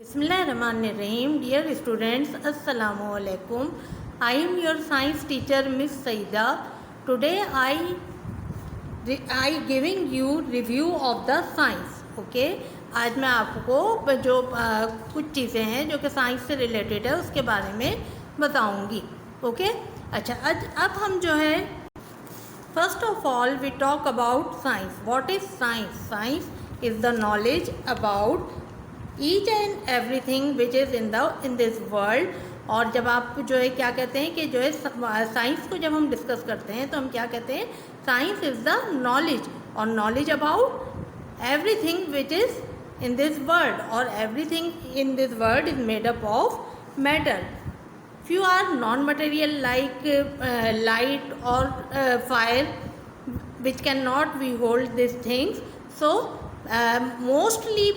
Bismillahirrahmanirrahim. Dear students, Assalamu alaikum. I am your science teacher Miss Saida. Today I giving you review of the science. Okay. आज मैं आपको जो कुछ चीज़ें हैं जो कि साइंस से रिलेटेड है उसके बारे में बताऊंगी. ओके. अच्छा, अब हम जो है first of all we talk about science. What is science? Science is the knowledge about each and everything which is in this world. और जब आप जो है क्या कहते हैं कि जो है साइंस को जब हम डिस्कस करते हैं तो हम क्या कहते हैं? साइंस इज़ द नॉलेज, और knowledge about everything which is in this world, or everything in this world is made up of matter. Few are non-material like light or fire, which cannot we hold these things. So mostly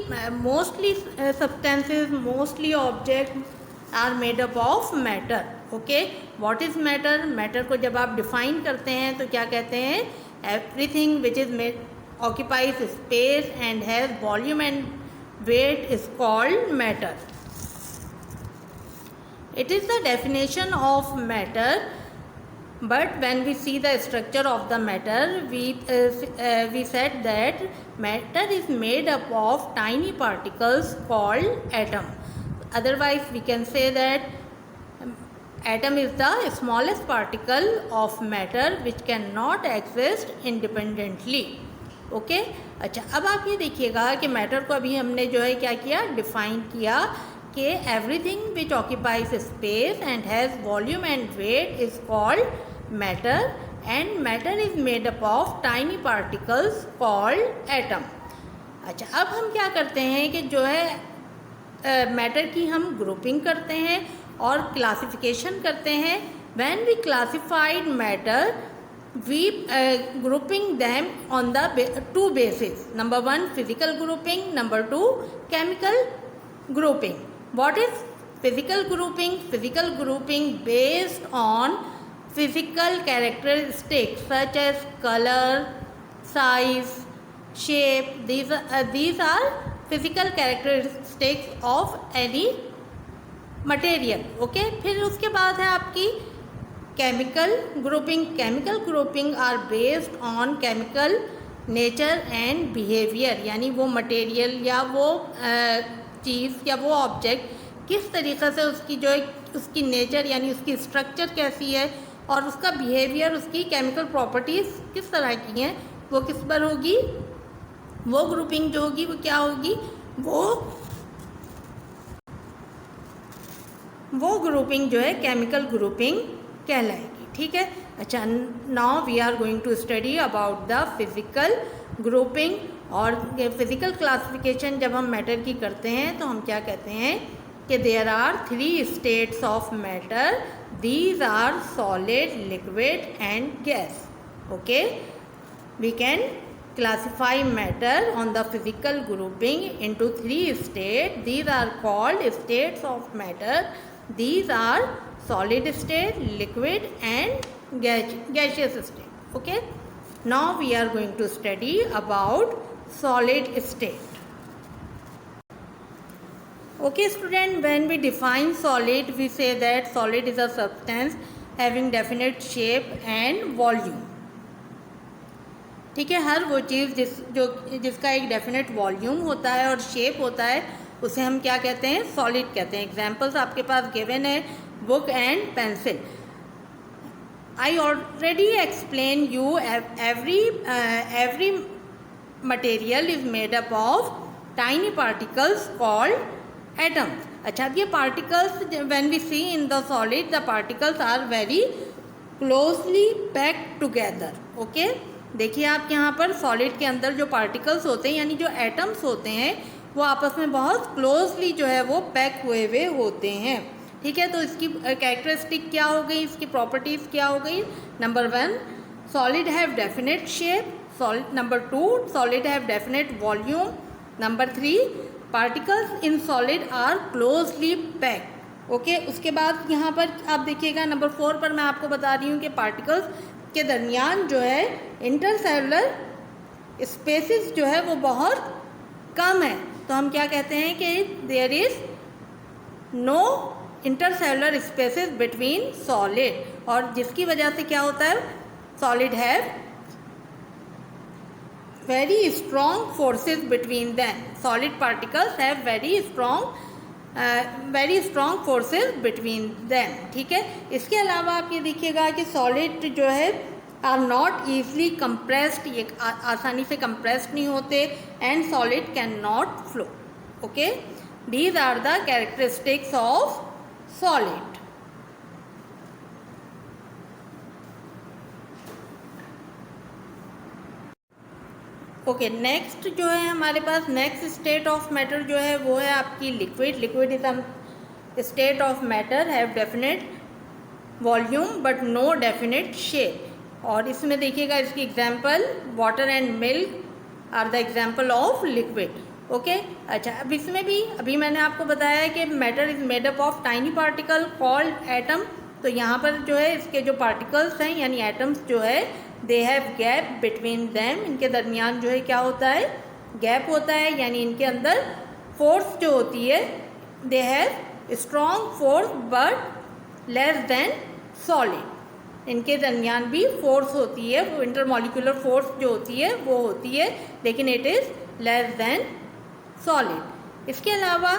substances, mostly objects are made up of matter. Okay, what is matter? Matter को जब आप define करते हैं तो क्या कहते हैं? Everything which is made occupies space and has volume and weight is called matter. It is the definition of matter, but when we see the structure of the matter, we said that matter is made up of tiny particles called atom. Otherwise we can say that atom is the smallest particle of matter which cannot exist independently. Okay. अच्छा, अब आप ये देखिएगा कि matter को अभी हमने जो है क्या किया? डिफाइन किया कि everything which occupies space and has volume and weight is called matter, and matter is made up of tiny particles called atom. अच्छा, अब हम क्या करते हैं कि जो है मैटर की हम ग्रुपिंग करते हैं और क्लासिफिकेशन करते हैं. When we classified matter, we grouping them on the two bases. Number one, physical grouping. Number two, chemical grouping. What is physical grouping? Physical grouping based on physical characteristics such as color, size, shape. These are physical characteristics of any material. Okay. फिर उसके बाद है आपकी chemical grouping. Chemical grouping are based on chemical nature and behavior. यानी वो material या वो चीज़ या वो ऑब्जेक्ट किस तरीक़े से उसकी जो है उसकी नेचर यानी उसकी स्ट्रक्चर कैसी है और उसका बिहेवियर, उसकी केमिकल प्रॉपर्टीज़ किस तरह की हैं, वो किस पर होगी? वो ग्रुपिंग जो होगी वो क्या होगी? वो ग्रुपिंग जो है केमिकल ग्रुपिंग कहलाएगी. ठीक है. अच्छा, now we are going to study about the physical grouping. और फिज़िकल क्लासिफिकेशन जब हम मैटर की करते हैं तो हम क्या कहते हैं कि there are 3 states of matter. These are solid, liquid and gas. Okay. We can classify matter on the physical grouping into 3 states. These are called states of matter. These are solid state, liquid and gaseous state. Okay. Now we are going to study about solid state. Okay student, when we define solid, we say that solid is a substance having definite shape and volume. ठीक है. हर वो चीज़ जिसका एक definite volume होता है और shape होता है उसे हम क्या कहते हैं? सॉलिड कहते हैं. एग्जांपल्स आपके पास गिवन है, book and pencil. I already explain you every material is made up of tiny particles called atoms. अच्छा, अब ये particles when we see in the solid, the particles are very closely packed together. Okay. देखिए आप यहाँ पर solid के अंदर जो पार्टिकल्स होते हैं यानी जो एटम्स होते हैं वो आपस में बहुत क्लोजली जो है वो पैक हुए होते हैं. ठीक है. तो इसकी कैरेक्टरिस्टिक क्या हो गई, इसकी प्रॉपर्टीज़ क्या हो गई? Number 1, solid have definite shape. Number 2, solid have definite volume. Number 3, particles in solid are closely pack. Okay. उसके बाद यहाँ पर आप देखिएगा नंबर 4 पर मैं आपको बता रही हूँ कि पार्टिकल्स के दरमियान जो है इंटरसेलुलर स्पेसिस जो है वो बहुत कम है. तो हम क्या कहते हैं कि there is no intercellular spaces between solid, और जिसकी वजह से क्या होता है, solid have very strong forces between them. Solid particles have very strong forces between them. ठीक है, इसके अलावा आप ये देखिएगा कि सॉलिड जो है आर नॉट ईजली कंप्रेस्ड, ये आसानी से कंप्रेस्ड नहीं होते, and solid can not flow. Okay, these are the characteristics of solid. Okay, next जो है हमारे पास नेक्स्ट स्टेट ऑफ मैटर जो है वो है आपकी liquid. Liquid is a state of matter have definite volume but no definite shape. और इसमें देखिएगा इसकी example water and milk are the example of liquid. Okay, अच्छा, अब इसमें भी अभी मैंने आपको बताया कि matter is made up of tiny particle called atom. तो यहाँ पर जो है इसके जो पार्टिकल्स हैं यानी एटम्स जो है दे हैव गैप बिटवीन देम, इनके दरमियान जो है क्या होता है, गैप होता है, यानी इनके अंदर फोर्स जो होती है they have strong force but less than solid. इनके दरमियान भी फोर्स होती है, वो इंटरमॉलिक्यूलर फोर्स जो होती है वो होती है, लेकिन it is less than solid. इसके अलावा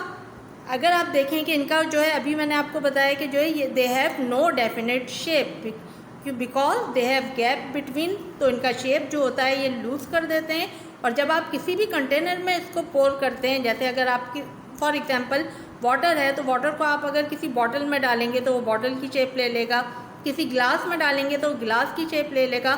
अगर आप देखें कि इनका जो है अभी मैंने आपको बताया कि जो है ये they have no definite shape because they have gap between, तो इनका शेप जो होता है ये लूज़ कर देते हैं. और जब आप किसी भी कंटेनर में इसको पोर करते हैं, जैसे अगर आपकी फॉर एग्जांपल वाटर है, तो वाटर को आप अगर किसी बॉटल में डालेंगे तो वो बॉटल की शेप ले लेगा, किसी ग्लास में डालेंगे तो ग्लास की शेप ले लेगा.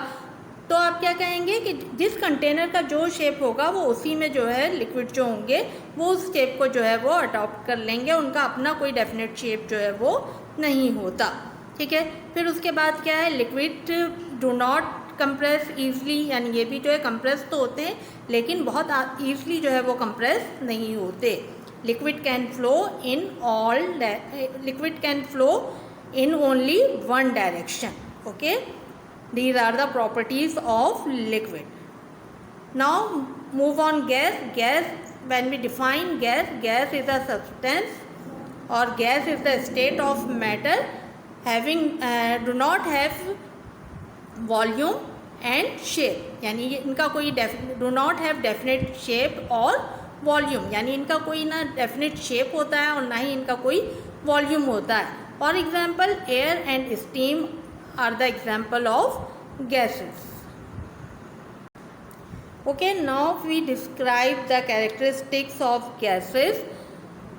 तो आप क्या कहेंगे कि जिस कंटेनर का जो शेप होगा वो उसी में जो है लिक्विड जो होंगे वो उस शेप को जो है वो अडॉप्ट कर लेंगे, उनका अपना कोई डेफिनेट शेप जो है वो नहीं होता. ठीक है, फिर उसके बाद क्या है, liquid do not compress easily, यानी ये भी जो है कंप्रेस तो होते हैं लेकिन बहुत ईजली जो है वो कंप्रेस नहीं होते. Liquid can flow in only one direction. Okay, these are the properties of liquid. Now move on gas. When we define gas is a substance or gas is the state of matter having do not have volume and shape. यानी इनका कोई do not have definite shape और volume, यानी इनका कोई ना definite shape होता है और ना ही इनका कोई volume होता है. For example, air and steam are the example of gases. Okay, now we describe the characteristics of gases.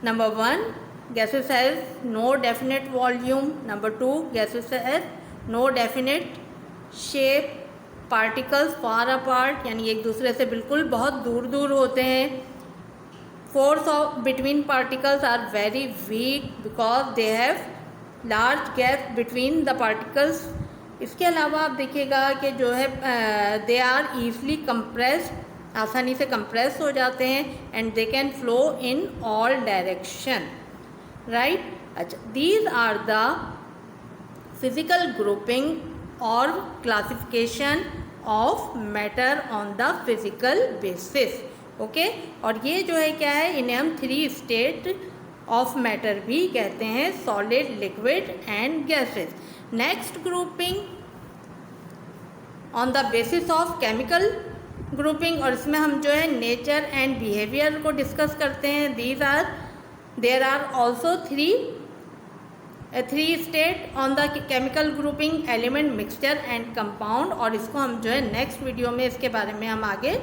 Number 1, gases has no definite volume. Number 2, gases has no definite shape. Particles far apart, यानी एक दूसरे से बिल्कुल बहुत दूर दूर होते हैं. Force between particles are very weak because they have large gap between the particles. इसके अलावा आप देखिएगा कि जो है दे आर ईजली कंप्रेस्ड, आसानी से कंप्रेस हो जाते हैं, and they can flow in all direction. Right, अच्छा, these are the physical grouping और classification of matter on the physical basis. Okay, और ये जो है क्या है, इन्हें हम 3 स्टेट ऑफ मैटर भी कहते हैं, solid, liquid and gases. Next grouping on the basis of chemical grouping, और इसमें हम जो है नेचर एंड बिहेवियर को डिस्कस करते हैं. There are also 3 state on the chemical grouping, element, mixture and compound, और इसको हम जो है नेक्स्ट वीडियो में इसके बारे में हम आगे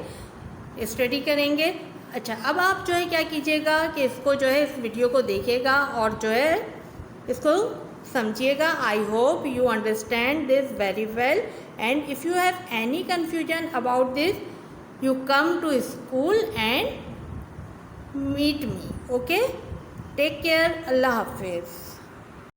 स्टडी करेंगे. अच्छा, अब आप जो है क्या कीजिएगा कि इसको जो है इस वीडियो को देखिएगा और जो है इसको समझिएगा. I hope you understand this very well, and if you have any confusion about this you come to school and meet me. Okay, take care. अल्लाह हाफिज़.